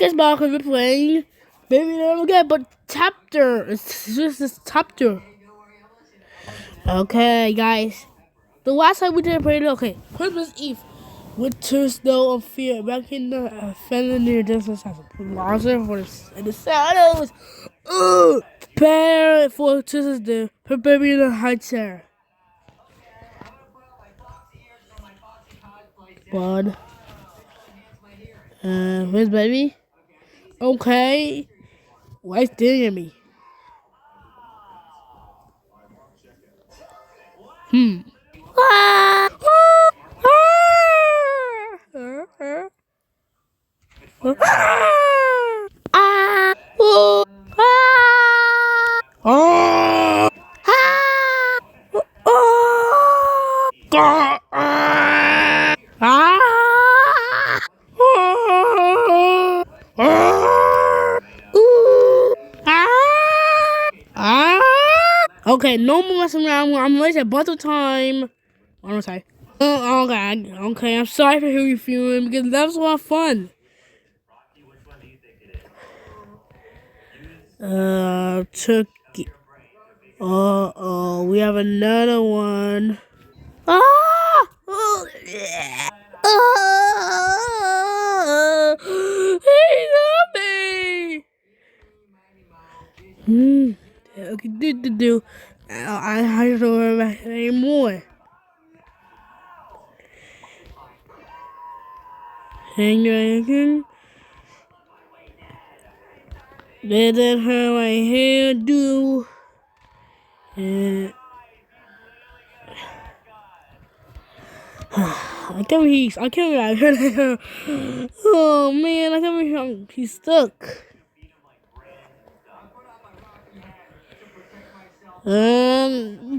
Yes, Mark, we're playing. Maybe never again, but chapter. It's just this chapter. Okay, guys. The last time we did play, okay, Christmas Eve. Winter snow of fear. Back in the fender near distance has a monster for in the shadows. Ugh. Prepare for Tuesday. Prepare me in the high chair. Bud. Where's baby? Okay. Why is staring at me? Ah! Ah! Ah! Oh! Ah! Ah! Ah! Ah! Ah! Okay, no more messing around. I'm late at bottle time. One more time. Okay, I'm sorry for who you're feeling because that was a lot of fun. Turkey. Oh, we have another one. Ah! Oh, yeah. Ah! He got me. Okay, do. I don't know about it anymore. Hanging. Let her my hair do. And I can't believe I heard her. Oh man, I can't believe he's stuck. Oh,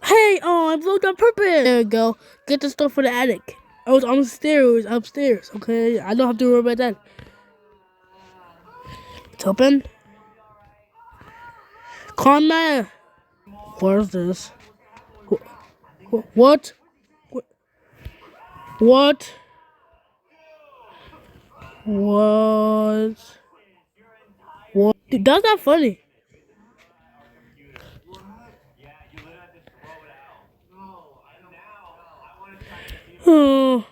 hey, I broke on purpose. There we go. Get the stuff for the attic. I was on the stairs, upstairs. Okay, I don't have to worry about that. It's open. Connor. What is this? What? What? What? What? Dude, that's not funny. Oh.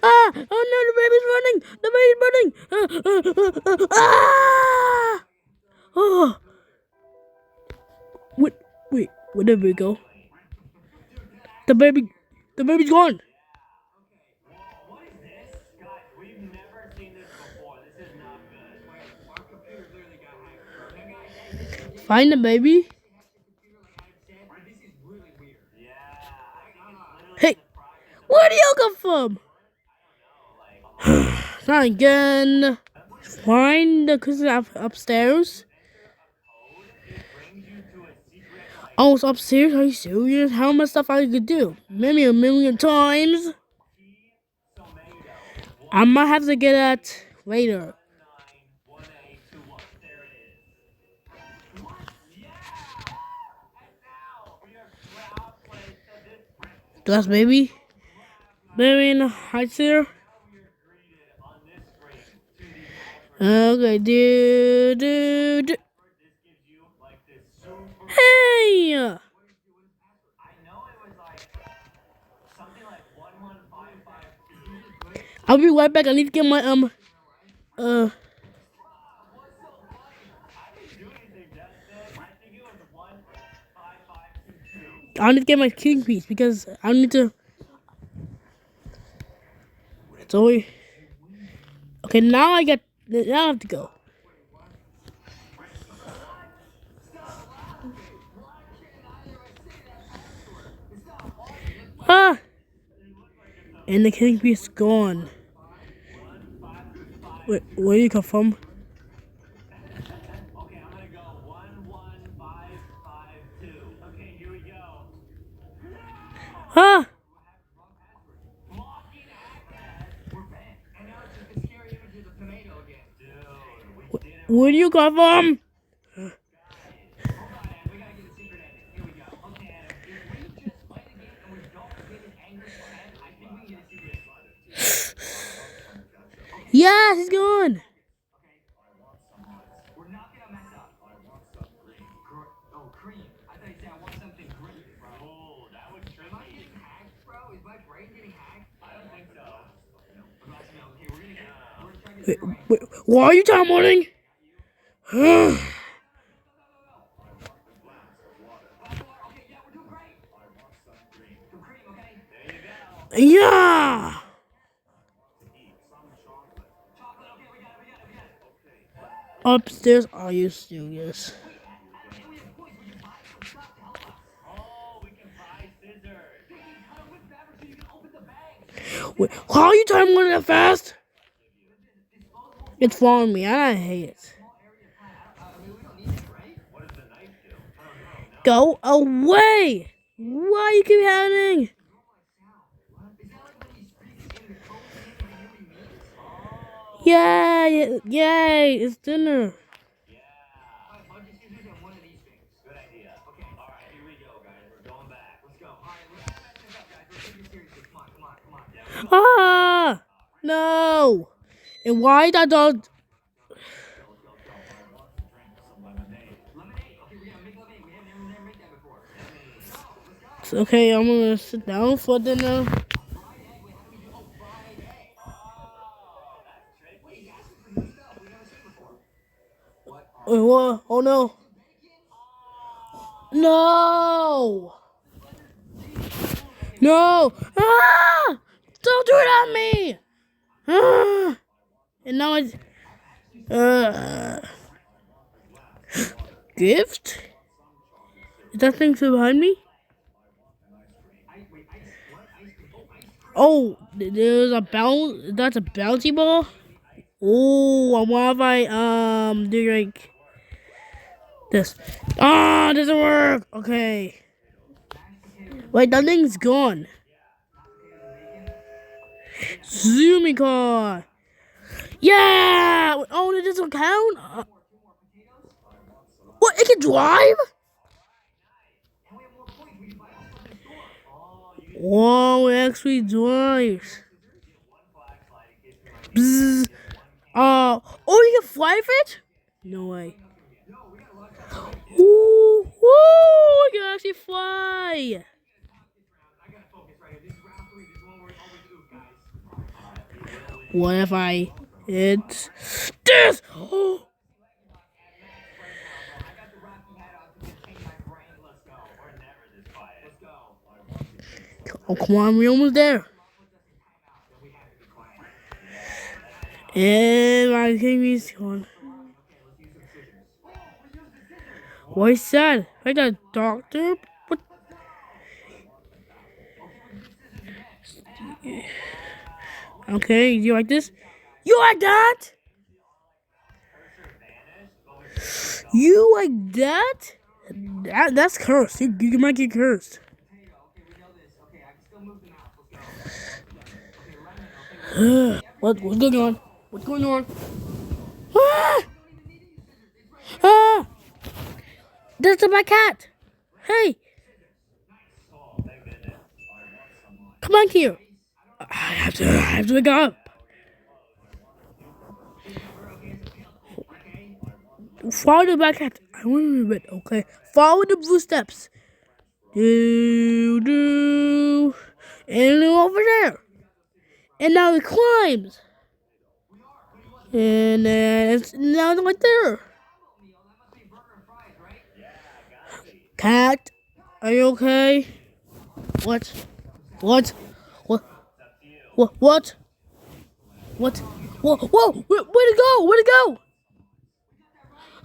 Ah! Oh no, the baby's running! The baby's running! Ah! Oh! Wait, where did we go? The baby's gone. Find the baby. Hey, where do you come from? Not again. Find the cushion upstairs. Oh, it's upstairs? Are you serious? How much stuff I could do? Maybe a million times. I might have to get that later. That's baby. Baby in the high chair. Okay, dude. Hey! I'll be right back. I need to get my I need to get my king piece because I need to. It's always okay. Now I have to go. Ah, and the king piece is gone. Where you come from? Ah, where do you come from? Yes, he's gone. Wait, why are you time warning? Yeah. Upstairs, are you serious? Wait, how are you time warning that fast? It's following me, and I hate it. Go away! Why you keep happening? Yay! Yay! It's dinner. Ah! No! And why that dog? Okay, I'm gonna sit down for dinner. Wait, what? Oh no! No! No! Ah! Don't do it on me! Ah! And now it's gift? Is that thing still behind me? Oh, there's a bounce. That's a bouncy ball. Oh, what if I do like this? Ah, doesn't work. Okay. Wait, that thing's gone. Zooming car. Yeah. Oh, it doesn't count. What? It can drive? Whoa, it actually drives. Bzzz. Oh, you can fly with it? No way. Ooh, woo! I can actually fly. What if I hit this? Oh, oh come on, we're almost there. And I think he's gone. What is that? Like a doctor? What? Okay, you like this? You like that? You like that? That's cursed. You might get cursed. What's going on? What's going on? Ah! Ah! That's my cat. Hey, come on here. I have to wake up. Follow the black cat. I want to read it. Okay, follow the blue steps. Do, and over there. And now it climbs. And it's now right there. Cat, are you okay? What? What? What? What? What? What? Whoa! Whoa! Where'd it go? Where'd it go?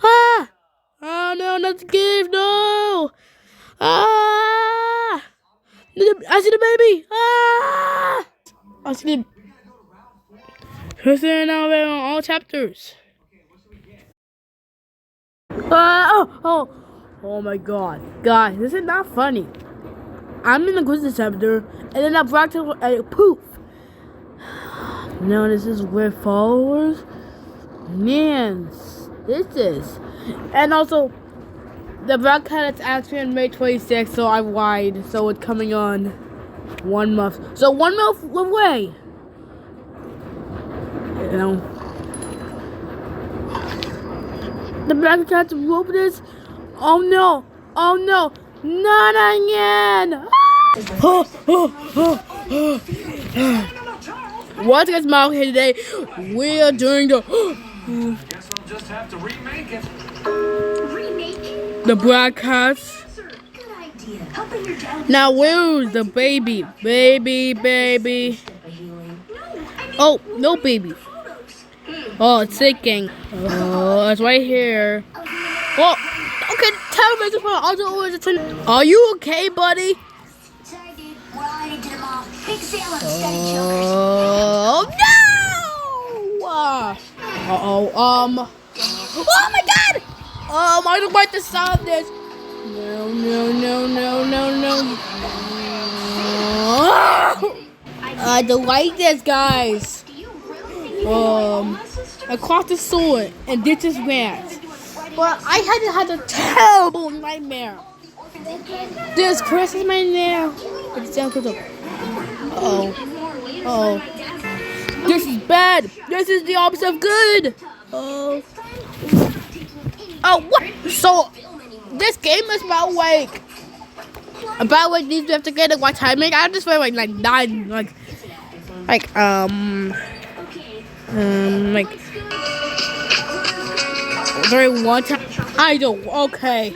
Ah! Oh no! Not the gift! No! Ah! I see the baby! Ah! I see the. Person now on all chapters. Oh my god. Guys, this is not funny. I'm in the quiz chapter, and then I practice poof. No, this is with followers. Man, this is. And also, the black cat is actually on May 26th, so I lied. So it's coming on 1 month. So 1 month away. You know. The black cat rope this. Oh no! Oh no! Not again! What's guys, Mal here today? We are doing the Guess I'll just have to remake it. the black cats. Now where's the baby? Baby. Oh, no baby. Oh, it's sinking. Oh, it's right here. Oh, okay, tell me to put. Are you okay, buddy? Oh no! Oh my God! I don't like the sound of this. No. I don't like this, guys. I caught the sword and this is rats. But I had a terrible nightmare. This Christmas nightmare. Oh. This is bad. This is the opposite of good. Oh, what? So, this game is about these we have to get what timing. I just feel like 9, like during one time. I don't. Okay,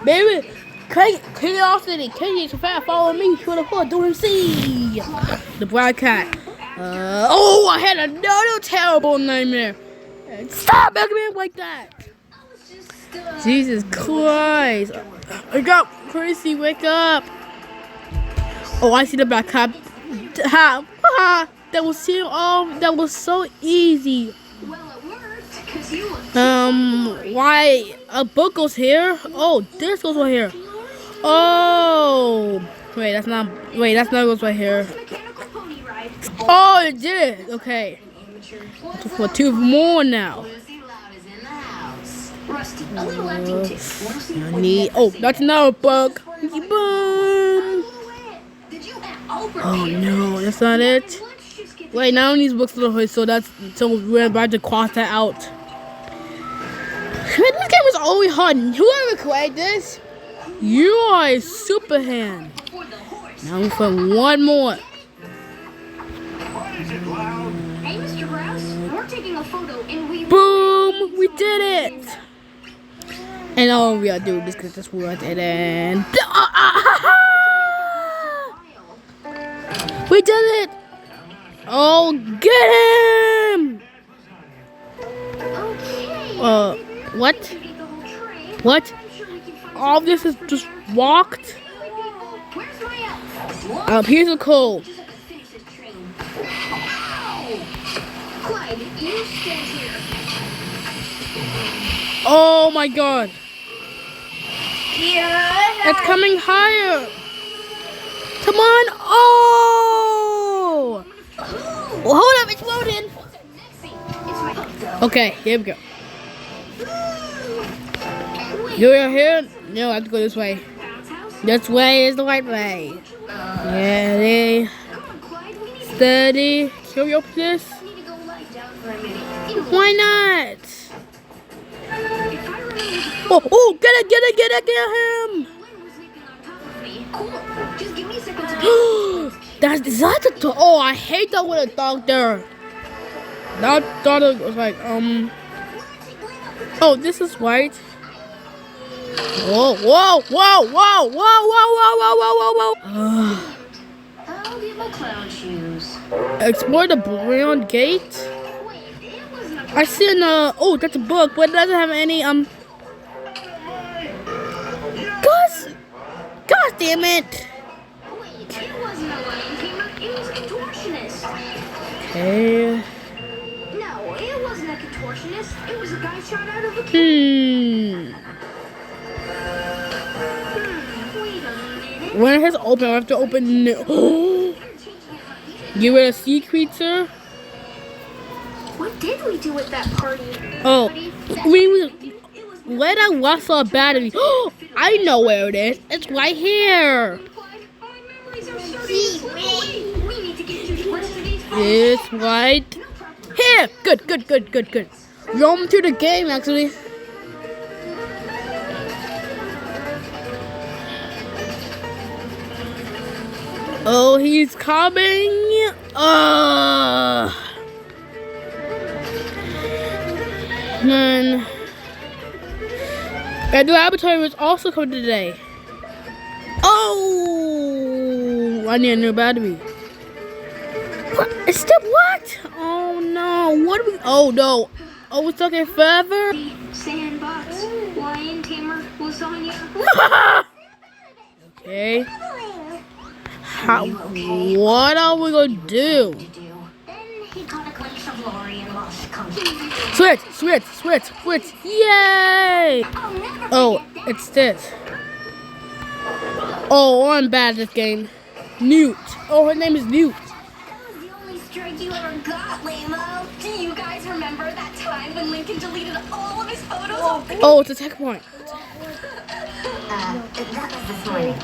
baby. Curiosity, so fast. Follow me. Shoot the foot. Do him see the black cat. I had another terrible nightmare. Stop making me like that. Jesus Christ. Wake up, Chrissy, wake up. Oh, I see the black cat. That was here. Oh, that was so easy. Why a book goes here? Oh, this goes right here. Oh, wait, that's not goes right here. Oh, it did. Okay. For 2 more now. That's another bug. Boom. Oh no, that's not it. Wait, none of these books are here, so we're about to cross that out. This game is always hard. Whoever created this, you are a super hand. Now we find one more. Hey, Mr. Grouse, we're taking a photo and boom! We did it! And all we gotta do is get this one and then we did it! Oh, get him! What? All this is just walked. Here's a code. Oh my God! It's coming higher. Come on! Oh! Well, hold up, it's loading. Okay, here we go. You're here? No, I have to go this way. This way is the right way. Ready? Steady. Can we open this? Why not? Oh, get him! Is that the dog? Oh, I hate that with a dog there. That dog was like, oh, this is white. Whoa. I'll get my clown shoes. Explore the brown gate. I see oh, that's a book, but it doesn't have any, God damn it. Wait, it wasn't a lion tamer, it was a contortionist. Okay. No, it wasn't a contortionist, it was a guy shot out of a Wait a minute. When it has open, I have to open it. You were a sea creature? What did we do at that party? Oh, we let us lost our battery. I know where it is. It's right here. It's right Here! Good, good, good, good, good. We're on to the game, actually. Oh, he's coming. Man. And the laboratory was also coming today. Oh! I need a new battery. What? It's still what? Oh no. What are we? Oh no. Oh, it's okay forever? Sandbox, lion tamer, lasagna. Okay. How? What are we gonna do? Then he caught a glimpse of Lori and lost contact. Switch, switch, switch, switch. Yay! I'll never Oh, forget that. it's this. Oh, I'm bad at this game. Newt. Oh, her name is Newt. That was the only strike you ever got, Lamo. Do you guys remember that time when Lincoln deleted all of his photos off the Oh, it's a checkpoint. That was this morning. I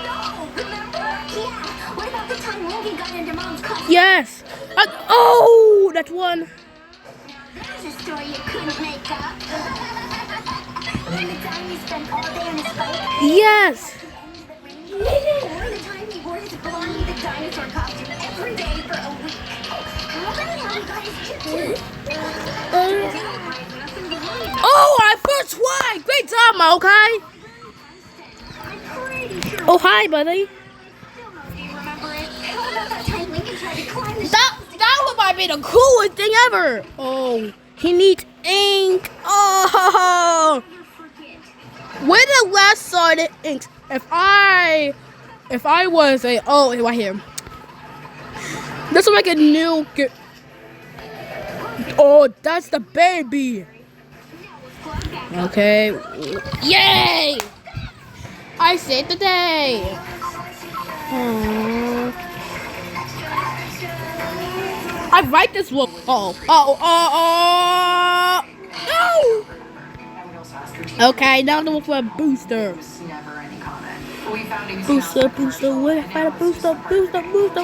know, remember? Yeah. What about the time Lincoln got into Mom's class? Yes. Oh, that one. There's a story you couldn't make up. The time he spent all day on his bike. Yes. Or the time he wore his Blondie the dinosaur costume every day for a week. How about how he got his chips? Oh, I first try. Great job, okay? I'm pretty sure. Oh, hi, buddy. Do you remember it? How about that time Lincoln tried to climb the That one might be the coolest thing ever. Oh, he needs ink. Oh, when the last saw the ink? If I was a right here. This will make a new. Oh, that's the baby. Okay. Yay! I saved the day. Aww. I write this book. No! Okay, now to look for a booster. Booster, where I find a booster, where's the booster?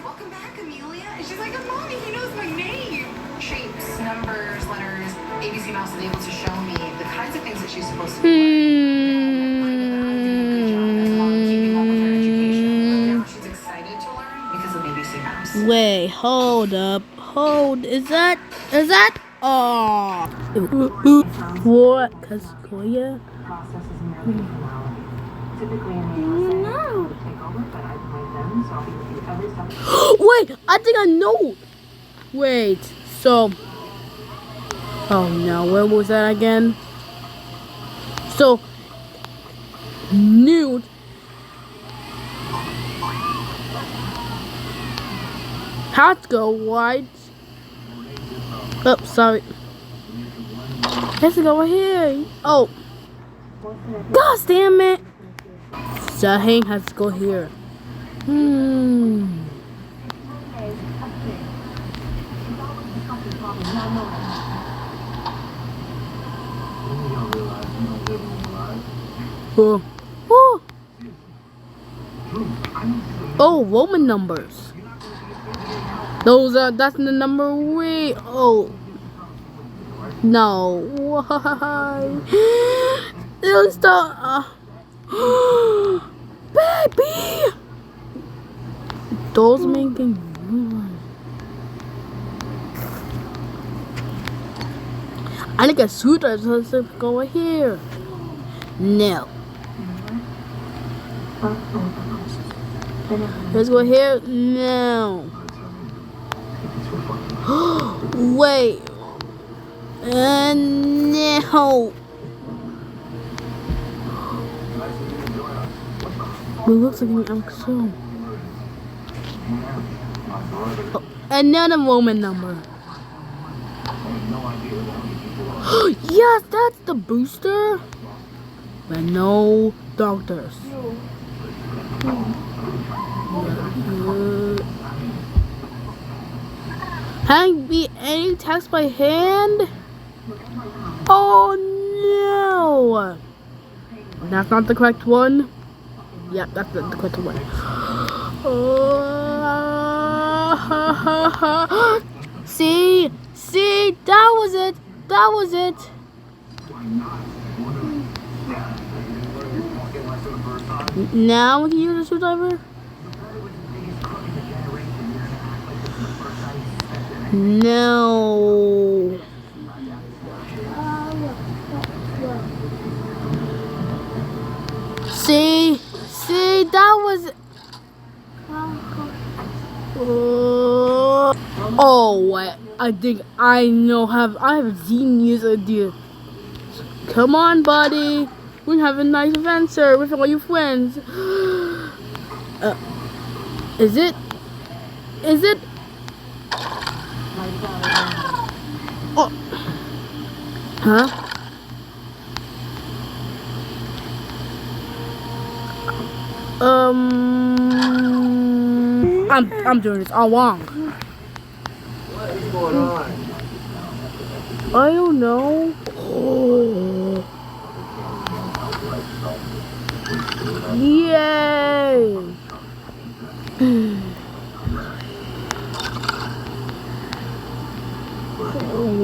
Welcome back, Amelia. And she's like, Mommy, he knows my name. Shapes, numbers, letters. ABC Mouse is able to show me the kinds of things that she's supposed to do. She's excited to learn because of ABC Mouse. Wait, hold up. Is that? Oh. What? Cause Korea? Wait, I think I know. Wait, so. Oh no, where was that again? So, Newt. Has to go right. Oh, sorry. Let's go here. Oh. God damn it. Zahang has to go here. Oh, Roman numbers. That's the number we. Oh. No. Why? It's the. Baby! Those making noise. I think a shooter is to go here. No. Let's go here. No. Wait. No. It looks like I'm so. Oh, another Roman number. Yes, that's the booster. But no doctors. Can be any text by hand? Oh no! That's not the correct one. Yeah, that's the correct one. See, that was it. That was it. Now we can use the screwdriver. No. See, that was. Oh, I think I have a genius idea. Come on, buddy. We have a nice adventure with all your friends. Is it? Oh. Huh? I'm doing this all wrong. What is going on? I don't know. Oh. Yay!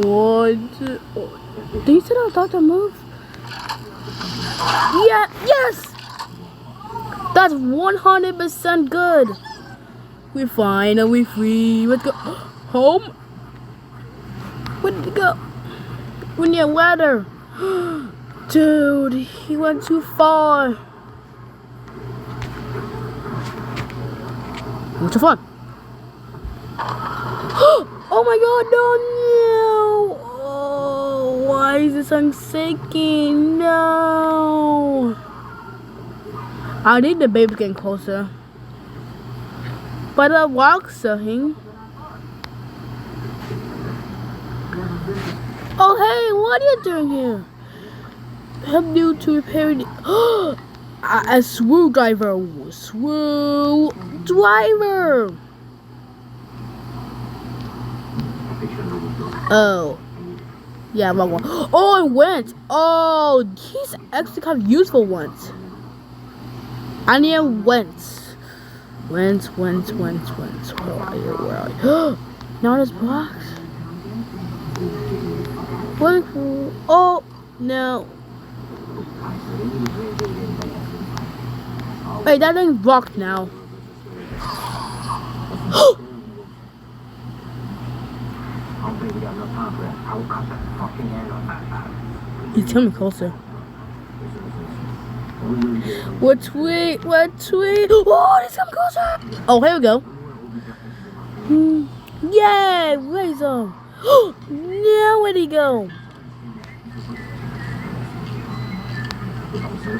What? Did you sit on Dr. Move? Yeah, yes! That's 100% good. We're fine and we're free. Let's go home. Where did he go? We need a ladder. Dude, he went too far. What's the fun? Oh my god, no! Oh, why is this song shaking? No! I need the baby getting closer. But the rock's saying. Oh hey, what are you doing here? Help you to repair the a screwdriver. Screwdriver. Oh. Yeah, wrong one. Oh, it went. Oh, he's actually kind of useful ones. I need went. Went. Where are you? Not as blocks. What? Oh, no. Wait, that thing's blocked now. He's coming closer. What tweet? Oh, he's coming closer. Oh, here we go. Yay, raise him. Now where'd he go?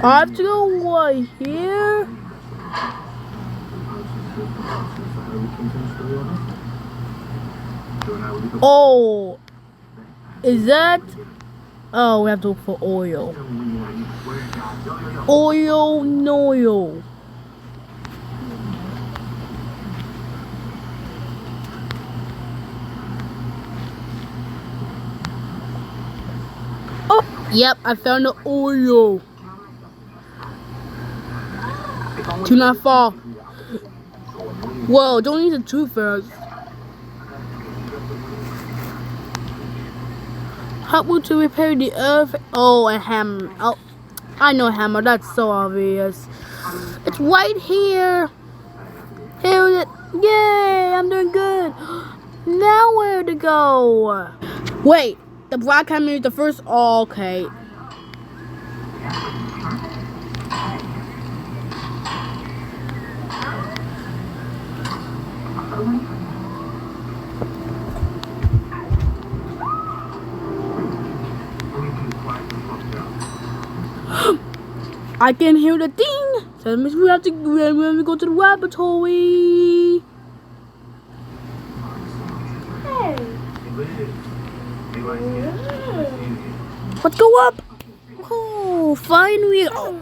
I have to go right here. Oh, is that? Oh, we have to look for oil. Oil, no oil. Oh, yep, I found the oil. Do not fall. Whoa, don't need the two first. Help me to repair the earth. Oh, a hammer. Oh, I know a hammer. That's so obvious. It's right here. Here it is. Yay, I'm doing good. Now where to go? Wait, the black hammer is the first. Oh, okay. I can hear the ding. So that means we have to go to the laboratory. Hey. Let's go up. Oh, finally. Oh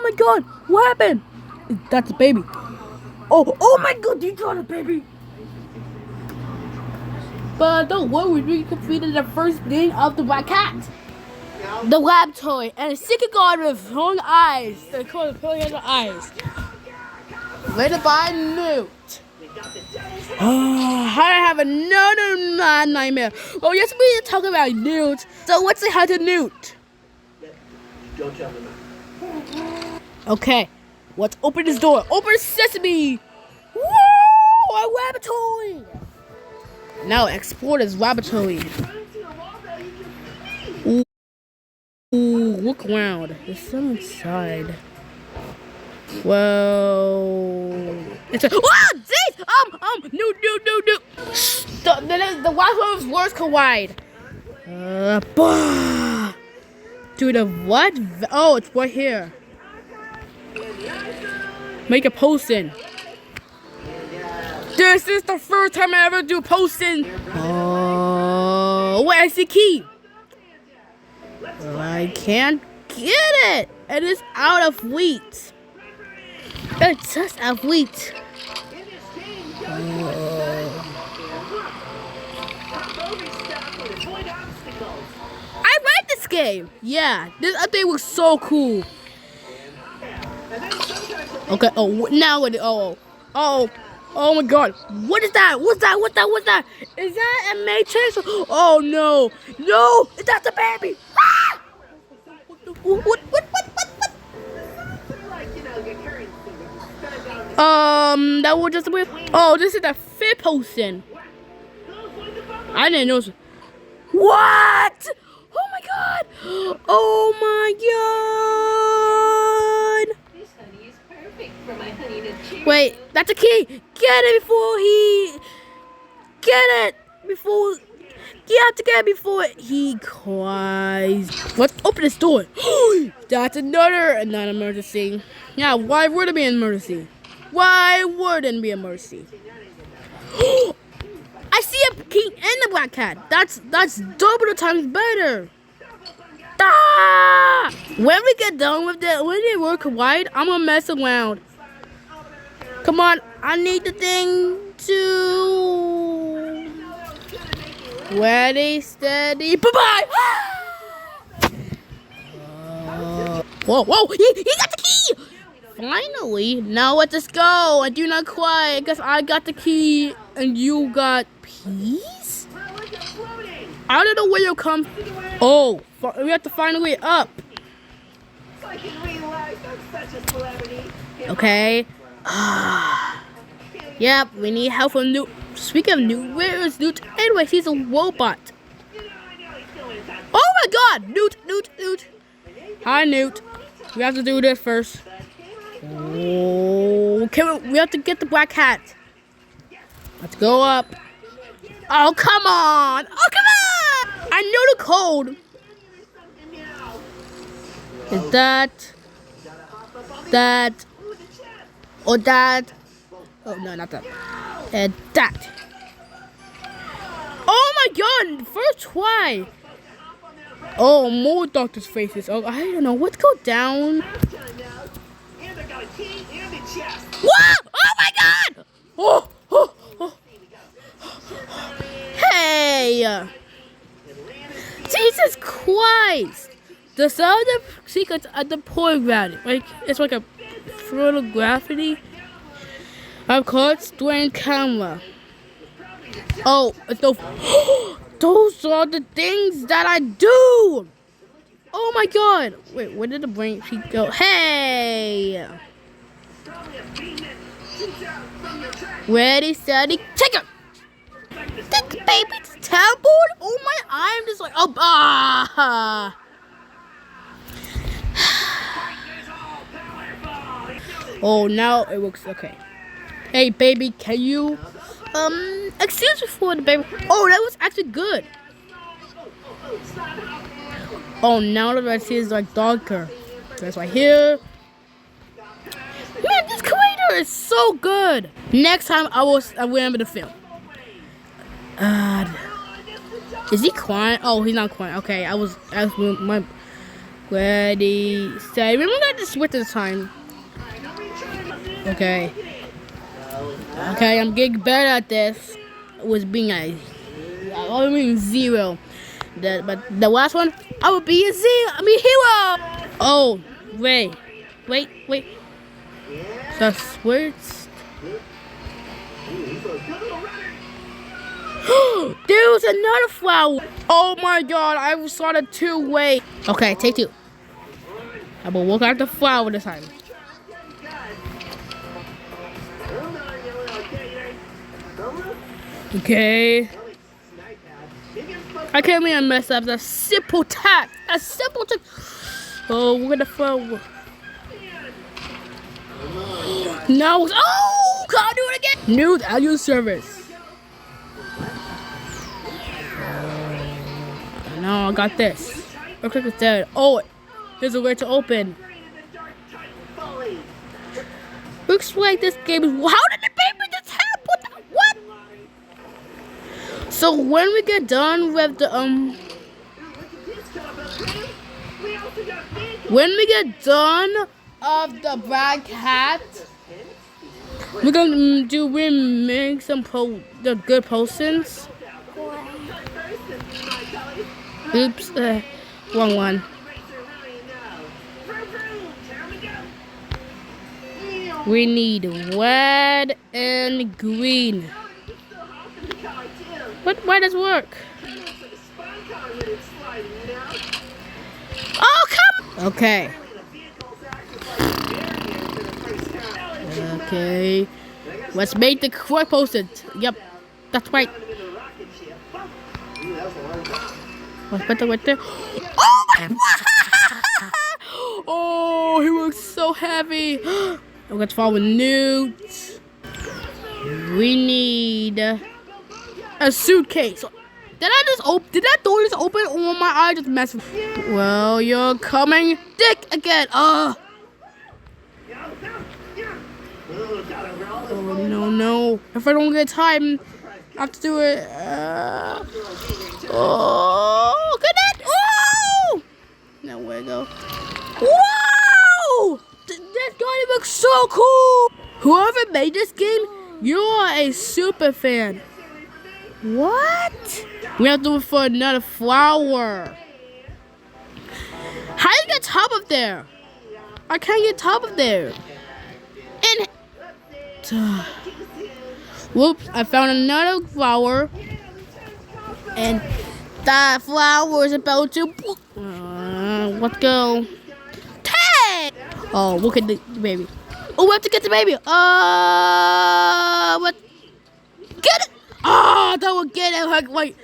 my god. What happened? That's a baby. Oh my god, you got a baby. But don't worry, we completed the first day of the black cat. The laboratory and a secret guard with glowing eyes. They call it brilliant eyes. Later by Newt. I have another nightmare. Oh, yes, we need to talk about newt. So what's it how to newt? Don't tell me. Okay, let's open this door. Open sesame. Woo! A laboratory. Now explore this laboratory. Ooh, look around. There's some inside. Well, it's a jeez! No. The Wi-Fi's words collide. Bah! Dude, the what? Oh, it's right here. Make a post-in. This is the first time I ever do post-in. Oh, where's the key? I can't get it. It is out of wheat. It's just a wheat. I like this game. Yeah, this update was so cool. Okay. Oh, now it. Oh my God. What is that? What's that? Is that a matrix? Oh no. It's not the baby. Ah! What? That was just a weird. Oh, this is the fifth person. I didn't know. What? Oh my God! Oh my God! This honey is perfect for my honey to chew. Wait, that's a key. Get it before he. Get it before. You have to get it before he cries. Let's open this door. That's another emergency. Yeah, why would it be an emergency? Why wouldn't it be a mercy? I see a king and a black cat. That's double the times better. Ah! When we get done with that, when they work wide, I'm gonna mess around. Come on, I need the thing to. Ready, steady, bye-bye! Whoa, he got the key! Finally, now let us go. And do not cry, because I got the key and you got peace? I don't know where you come. Oh, we have to find a way up. Okay. Yep, we need help from Newt. Speaking of Newt, where is Newt? Anyways, he's a robot. Oh my God, Newt. Hi, Newt. We have to do this first. Oh, we have to get the black hat. Let's go up. Oh, come on. I know the code. Is that? Or that? Oh, no, not that. And that. Oh my God, first try. Oh, more doctor's faces. Oh, I don't know. Let's go down. Whoa! Oh my God! Oh. Hey! Jesus Christ! The sound of secrets at the point gravity. Like, it's like a thriller gravity. I've caught strained camera. Oh, it's those. Those are the things that I do! Oh my God! Wait, where did the brain sheet go? Hey! Ready, steady, take it! This baby's teleport? Oh my, I'm just like, oh, Oh, now it looks okay. Hey, baby, can you, excuse me for the baby. Oh, that was actually good. Oh, now the red sea is like darker. That's right here. Man, this creator is so good. Next time I will remember the film. Is he crying? Oh, he's not crying. Okay, I was my ready, steady. Remember that to switch this time. Okay, I'm getting better at this. It was being I mean 0. But the last one, I will be a hero. Oh, wait. The switch. There's another flower. Oh my god, I saw the two-way. Okay, take two. I will walk out the flower this time. Okay. I can't even mess up. A simple tap. A simple tap. Oh, we're gonna flower. No. Oh, can't do it again. New audio service. No, I got this. Looks like it's dead. Oh, there's a way to open. Looks like this game is. How did the baby just happen? What? So when we get done with the when we get done of the black hat, we're gonna make some the good potions. Oops, wrong one. We need red and green. But why does it work? Oh, come! Okay. Okay. Let's make the quick post-it. Yep, that's right. Let's put it right there. Oh my god! Oh, he looks so heavy. Let's follow Newt. We need a suitcase. Did I just open? Did that door just open, or my eye just messed with? Well, you're coming thick again. Oh no! If I don't get time, I have to do it. Oh, look at that! Oh! Now where to go? Whoa! This guy looks so cool. Whoever made this game, you are a super fan. What? We have to look for another flower. How do you get top of there? I can't get top of there. And whoops! I found another flower, and that flower is about to. Let's go. Hey! Oh, look at the baby. Oh, we have to get the baby. What? Get it! Ah, that will get it. Like,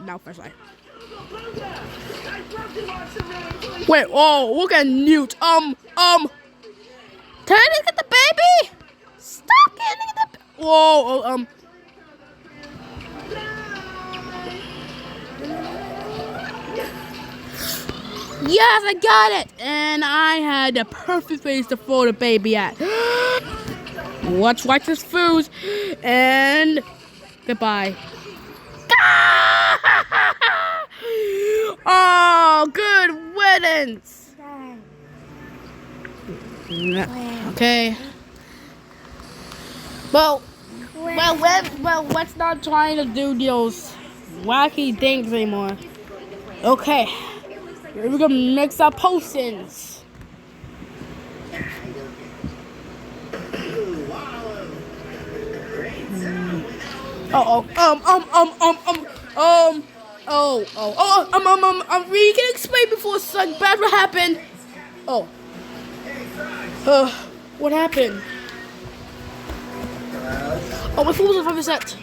no, first line. Wait, oh, look at Newt. Can I get the baby? Stop getting the. Whoa, Yes, I got it! And I had the perfect place to throw the baby at. Let's watch this food. And goodbye. Oh, good riddance. Okay. Well, let's not try to do those wacky things anymore. Okay. We're gonna mix our potions. We can explain before something bad will happen. Oh. What happened? Oh, my phone was on 5%.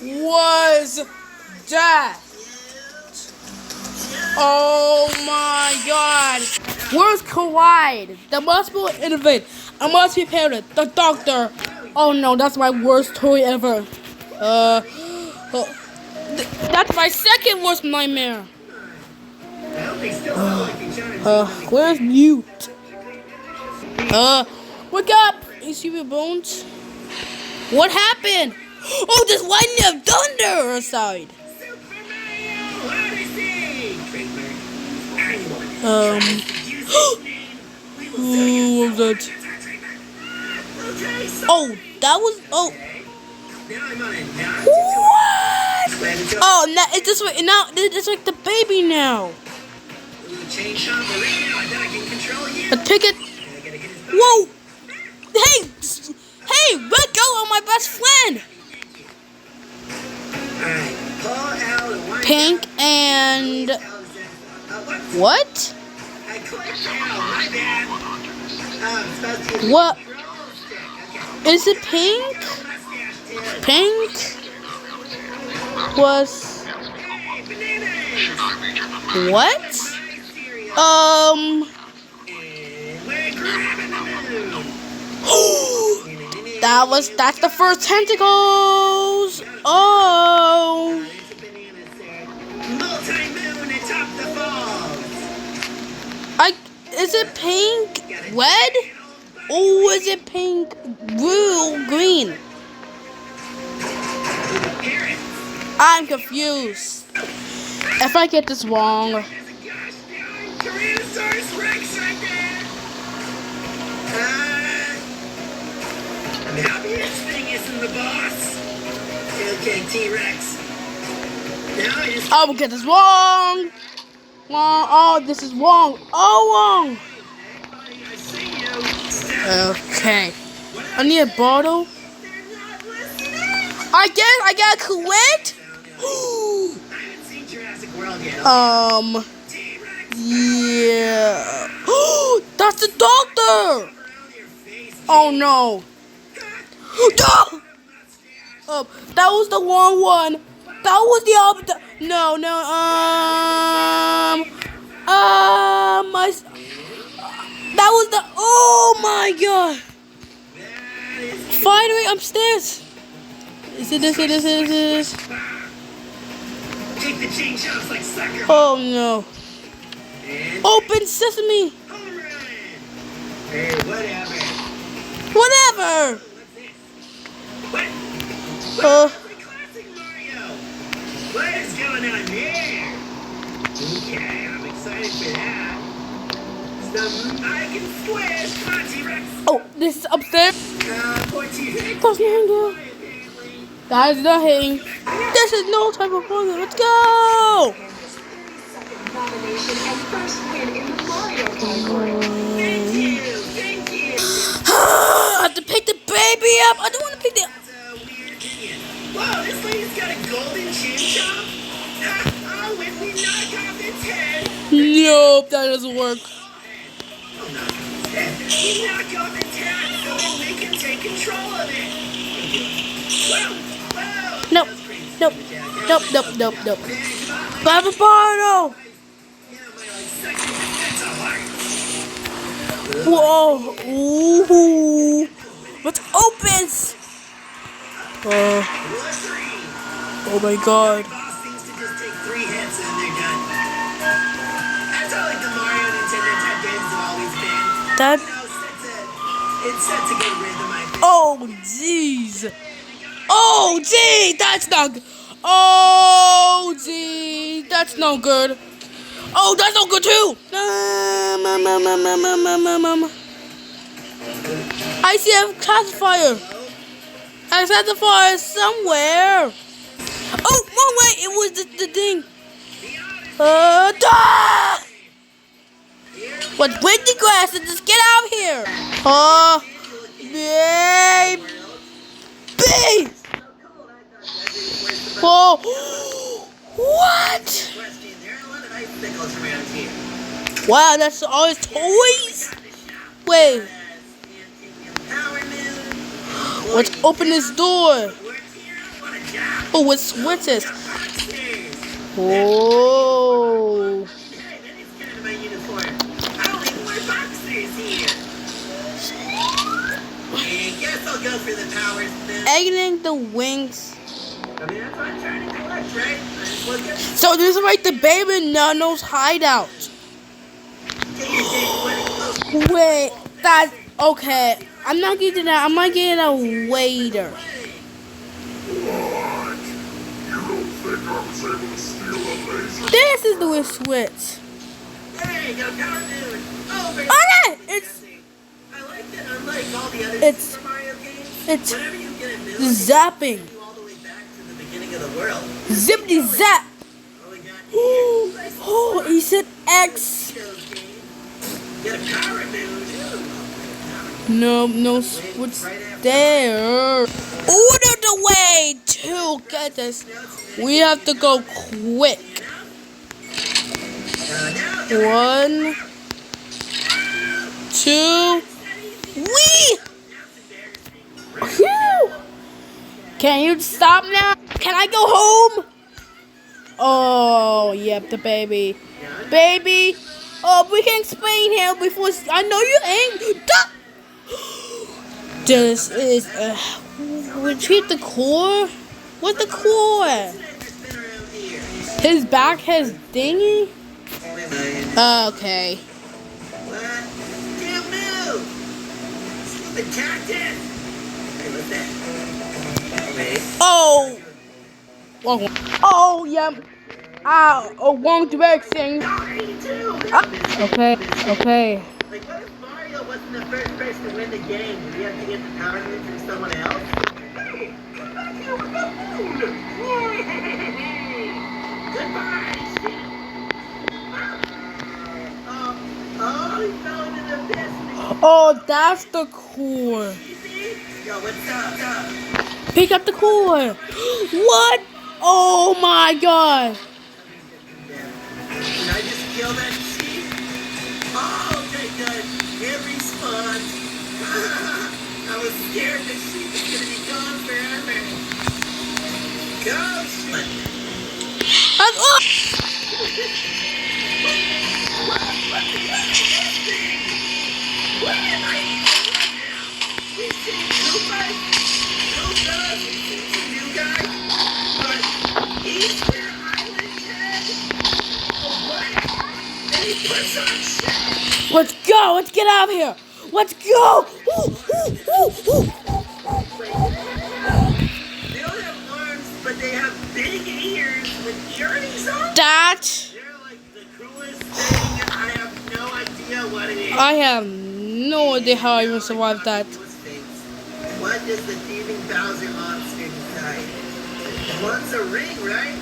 What was that? Oh my god. Where's Collide? The must be innovate. I must be parent. The doctor. Oh no, that's my worst toy ever. That's my second worst nightmare. Where's Newt? Wake up! You see your bones? What happened? Oh, there's lightning of thunder outside. What was that? Oh, that was. Oh. What? Oh, now it's just like now. It's like the baby now. A Take it. Whoa. Hey, hey, let go of my best friend. Pink and what? What? Is it pink? Pink was what? That's the first tentacles. Oh. Is it pink, red, or is it pink, blue, green? I'm confused. If I get this wrong. I'm happy this thing isn't the boss. Okay, T-Rex. Now I just... I will get this wrong. Oh, this is wrong. Oh, wrong. I see you. Okay. I need a bottle. I guess I gotta quit. I haven't seen Jurassic World yet. Yeah. That's the doctor. Oh no. No. Oh, that was the wrong one. That was the other. No. That was the. Oh my god. Finally upstairs. Is it this? Take the chain shots like sucker. Oh no. Open sesame. Hey, whatever. Whatever. What? Classic Mario. What is going on here? Okay, I'm excited for that. Some I can squish. Come on, T-Rex. Oh, this is upstairs. Poor T-Rex. That's nothing. That's nothing. This is no type of program. Let's go. Nomination and first win in the Mario category. Thank you. I have to pick the baby up. I don't want to pick the. That's a weird idiot. Whoa, this lady's got a golden chin chomp. Oh, if we knock off its head. Nope, that doesn't work. Oh, no. We knock off its head so that we can take control of it. Whoa. Nope. Baba Bardo. Whoa. Ooh. What opens? Oh my god. Boss seems to just take 3 hits and they're done. That's how like the Mario Nintendo type games have always been. That. It's set to get rhythm, I think. Oh jeez. Oh gee, that's not good. Oh gee, that's no good. Oh, that's no good too. I see a classifier. I set the fire somewhere. Oh, no wait, it was the thing. What? Break the grass and just get out of here. Baby. Whoa. What? Wow, that's all his toys? Wait. Let's open this door. Oh, with switches. Whoa. Egging the wings. So this is like the baby Nano's hideout. Wait, that's okay. I'm not getting that. I'm not getting a waiter. This is the switch. Okay, it's zapping. Zippity zap. Oh, he said X. Get a power moon. No, what's there? Order the way to get this. We have to go quick. 1, 2, we. Phew. Can you stop now? Can I go home? Oh, yep, the baby. Baby. Oh, we can explain here before. I know you're angry. This is retrieve the core. What's the core? His back has dingy. Okay. What? Can't move. Stupid cactus. Hey, what's that? Wait. Oh. Oh, yeah. Wrong direction. Okay. Like, what if Mario wasn't the first person to win the game? Did he have to get the power moon from someone else? Hey, come back here with the moon. Goodbye, Steve. Oh, he fell into the abyss. Oh, that's the core. Yo, what's up? Pick up the core. What? Oh my God. Can I just kill that sheep? Oh, okay, good. It responds. I was scared the sheep was gonna be gone forever. Go, sheep. What What am I eating right now? We've seen Koopas, Koopas, we've seen some new guys, but Easter Island Ted, what? And he puts on shit. Let's go. Let's get out of here. Let's go. They don't have arms, but they have big ears with earrings on. That. They're like the coolest thing. I have no idea what it is. I have no idea how I even survived that. What does the thieving Bowser monster decide? He wants a ring, right?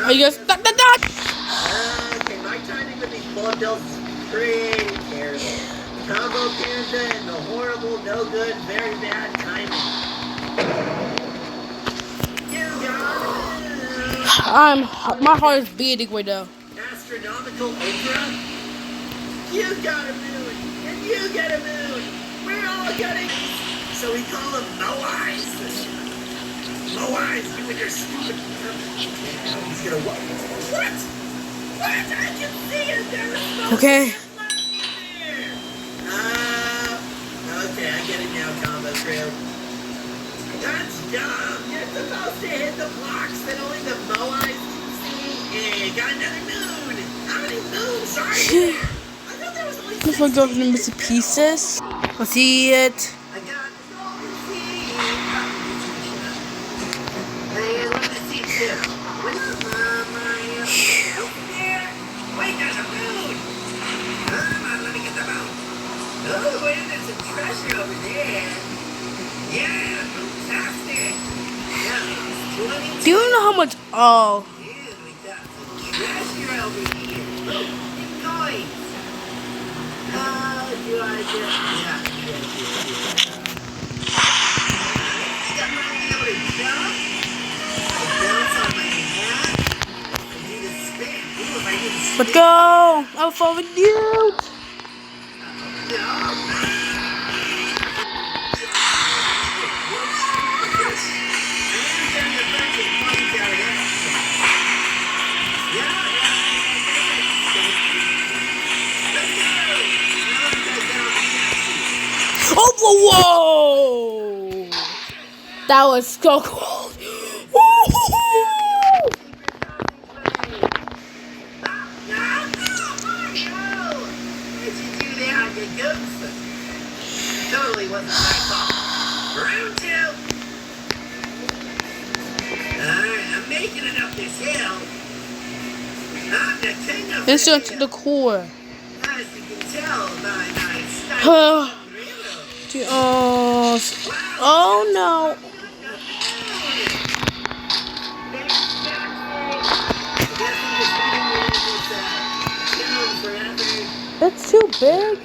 Are you guys? Okay, my timing with these bullet bills is pretty terrible. Combo Panda and the horrible, no good, very bad timing. You got it. My heart is beating right now. Astronomical Oprah. You got a moon, and you get a moon. We're all getting. So we call them Moais. Moais, you and your stupid. He's gonna what? What? I can see it. There is no. Okay. Okay, I get it now, Combo Crew. That's dumb. You're supposed to hit the blocks that only the Moais can see. Yeah, got another moon. How many moons are there? I thought there was only 6. If I go to miss pieces, I'll see it. I got the golden seed. Hey, I love the seed too. What's up, Mario? There. Wait, there's a moon. Come on, let me get the moon. Oh, and there's some treasure over there. Yeah, fantastic. Yeah, Do you know how much? Oh. Dude, we got some treasure over here. Oh, it's noise. Do I just... Yeah. I got my able to jump. I bounce on my hat. I need to spin. Ooh, if I didn't spin... Let's go. I'm following you. Oh, whoa! That was so cool. Totally wasn't my fault. Round 2. Alright, I'm making it up this hill. I'm the king of Let's the go to hill. the core. As you can tell by my style. Oh no. That's too big.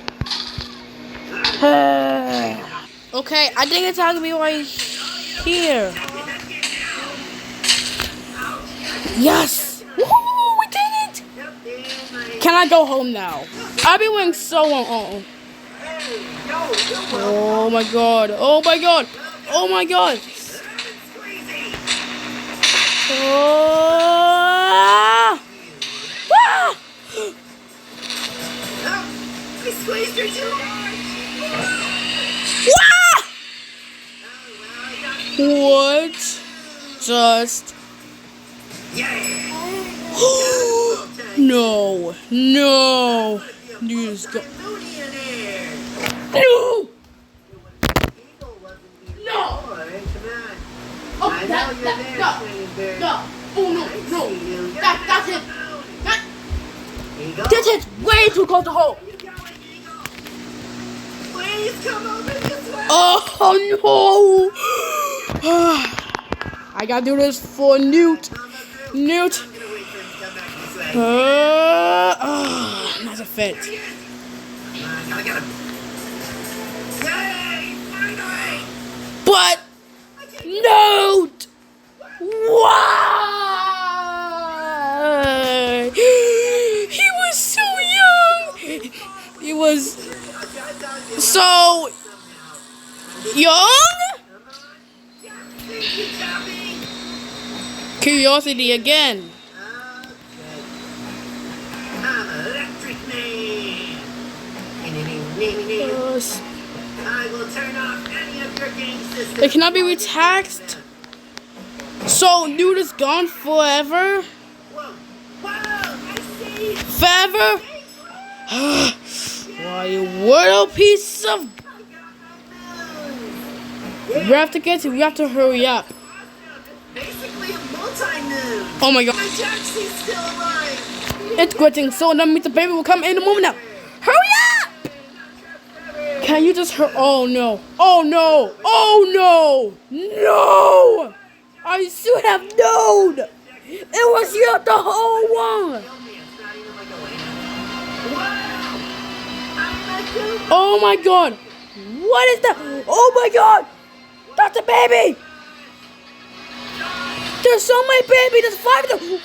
Okay, I think it's time to be right here. Yes! Woohoo! We did it! Can I go home now? I've been waiting so long. Oh my god. Oh my god. Oh my god. Oh. Ah! I squeezed her too hard. What? Just. No. No. You just go. No! No! Oh, that, no. Oh, no, no. That's it. That's it. Way too close to home. Please come over this way. Oh, no. I gotta do this for Newt. Newt. Not a fit. But Newt. Why? He was so young. He was so young. Curiosity again. I will turn off any of your game systems. It cannot be retaxed. So Newt is gone forever. Whoa, I see. Forever. Why, you little piece of. We have to get to. We have to hurry up. Basically a multi-moon. Oh my god. My taxi's still alive. It's glitching, so that means the baby will come in a moment now. Hurry up! Can you just hurry? Oh no. Oh no. Oh no. No! I should have known. It was you the whole one. Oh my god. What is that? Oh my god. That's a baby. There's so many babies. There's 5 of them.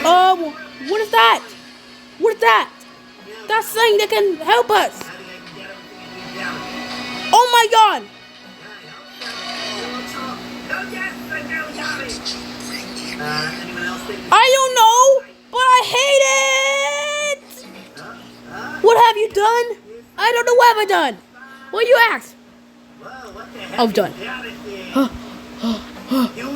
Ah! What is that? What is that? That's something that can help us. Oh my god. I don't know, but I hate it. What have you done? I don't know what have I done. What you ask? I'm done. You